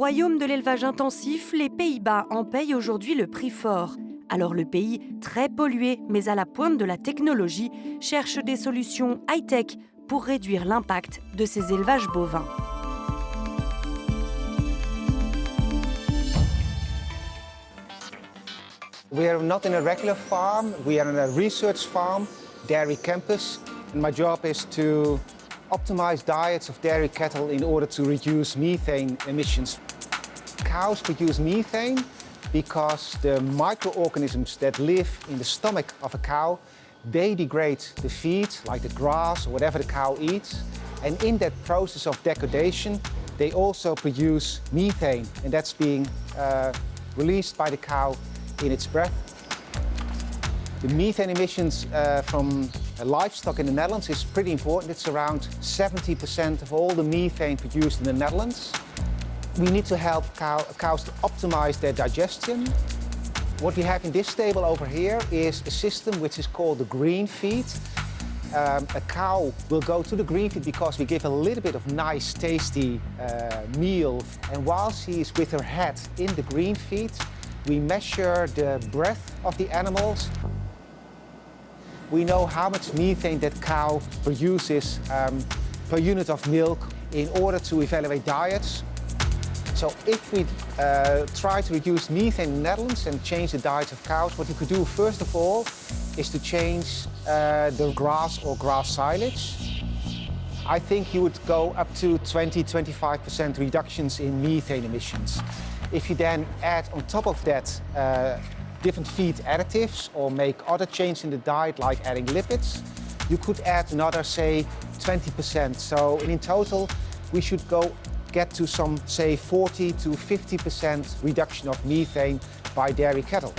Royaume de l'élevage intensif, les Pays-Bas en payent aujourd'hui le prix fort. Alors le pays, très pollué mais à la pointe de la technologie, cherche des solutions high-tech pour réduire l'impact de ces élevages bovins. We are not in a regular farm, we are in a research farm, dairy campus. And my job is to optimize diets of dairy cattle in order to reduce methane emissions. Cows produce methane because the microorganisms that live in the stomach of a cow, they degrade the feed, like the grass or whatever the cow eats. And in that process of degradation, they also produce methane, and that's being released by the cow in its breath. The methane emissions from livestock in the Netherlands is pretty important. It's around 70% of all the methane produced in the Netherlands. We need to help cows to optimize their digestion. What we have in this table over here is a system which is called the green feed. A cow will go to the green feed because we give a little bit of nice, tasty meal. And while she is with her head in the green feed, we measure the breath of the animals. We know how much methane that cow produces per unit of milk in order to evaluate diets. So if we try to reduce methane in the Netherlands and change the diets of cows, what you could do first of all is to change the grass or grass silage. I think you would go up to 20–25% reductions in methane emissions. If you then add on top of that different feed additives or make other changes in the diet like adding lipids, you could add another, say, 20%. So in total, we should get to some, say, 40–50% reduction of methane by dairy cattle.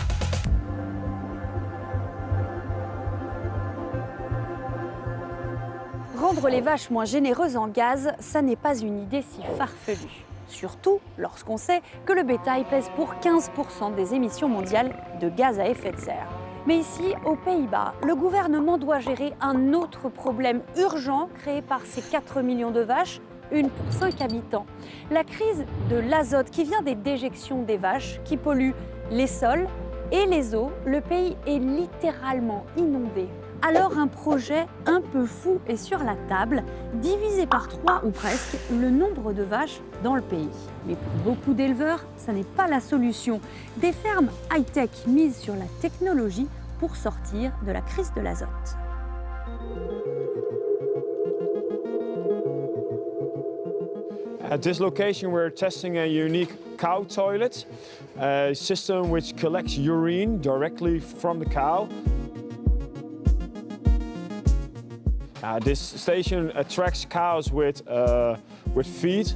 Rendre les vaches moins généreuses en gaz, ça n'est pas une idée si farfelue. Surtout lorsqu'on sait que le bétail pèse pour 15% des émissions mondiales de gaz à effet de serre. Mais ici, aux Pays-Bas, le gouvernement doit gérer un autre problème urgent créé par ces 4 millions de vaches, une pour 5 habitants. La crise de l'azote qui vient des déjections des vaches, qui pollue les sols et les eaux. Le pays est littéralement inondé. Alors un projet un peu fou est sur la table, diviser par 3 ou presque le nombre de vaches dans le pays. Mais pour beaucoup d'éleveurs, ça n'est pas la solution. Des fermes high-tech misent sur la technologie pour sortir de la crise de l'azote. At this location we're testing a unique cow toilet, a system which collects urine directly from the cow. This station attracts cows with feed.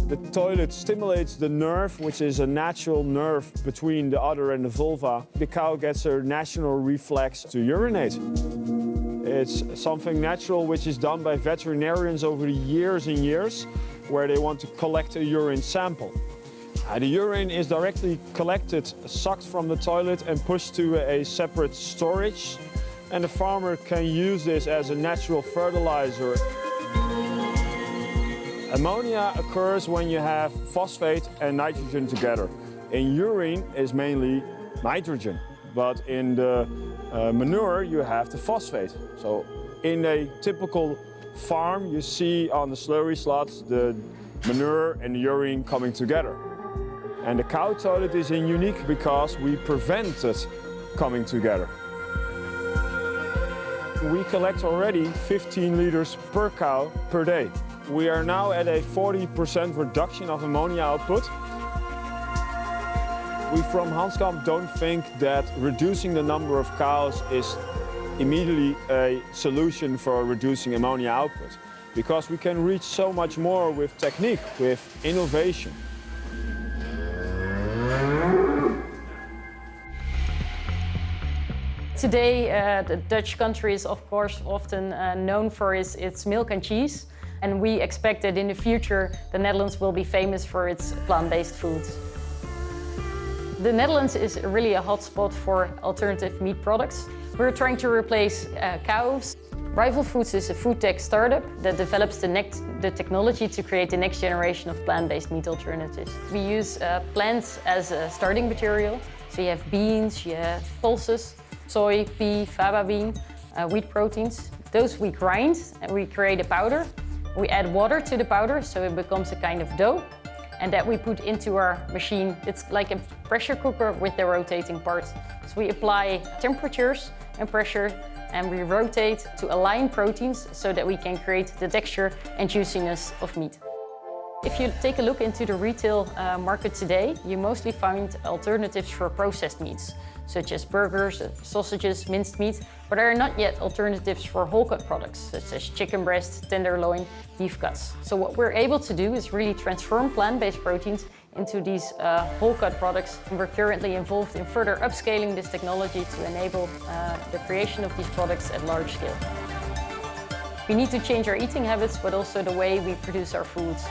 The toilet stimulates the nerve, which is a natural nerve between the udder and the vulva. The cow gets a natural reflex to urinate. It's something natural which is done by veterinarians over the years and years, where they want to collect a urine sample. The urine is directly collected, sucked from the toilet and pushed to a separate storage. And the farmer can use this as a natural fertilizer. Ammonia occurs when you have phosphate and nitrogen together. In urine is mainly nitrogen, but in the manure you have the phosphate. So in a typical farm you see on the slurry slots the manure and the urine coming together. And the cow toilet is unique because we prevent it coming together. We collect already 15 liters per cow per day. We are now at a 40% reduction of ammonia output. We from Hanskamp don't think that reducing the number of cows is immediately a solution for reducing ammonia output, because we can reach so much more with technique, with innovation. Today, the Dutch country is of course often known for its milk and cheese, and we expect that in the future the Netherlands will be famous for its plant-based foods. The Netherlands is really a hotspot for alternative meat products. We're trying to replace cows Rival Foods is a food tech startup that develops the technology to create the next generation of plant-based meat alternatives. We use plants as a starting material. So you have beans, you have pulses, soy, pea, faba bean, wheat proteins. Those we grind and we create a powder. We add water to the powder so it becomes a kind of dough. And that we put into our machine. It's like a pressure cooker with the rotating part. So we apply temperatures and pressure and we rotate to align proteins so that we can create the texture and juiciness of meat. If you take a look into the retail market today, you mostly find alternatives for processed meats, such as burgers, sausages, minced meat, but there are not yet alternatives for whole cut products, such as chicken breast, tenderloin, beef cuts. So what we're able to do is really transform plant-based proteins into these whole cut products. And we're currently involved in further upscaling this technology to enable the creation of these products at large scale. We need to change our eating habits, but also the way we produce our foods.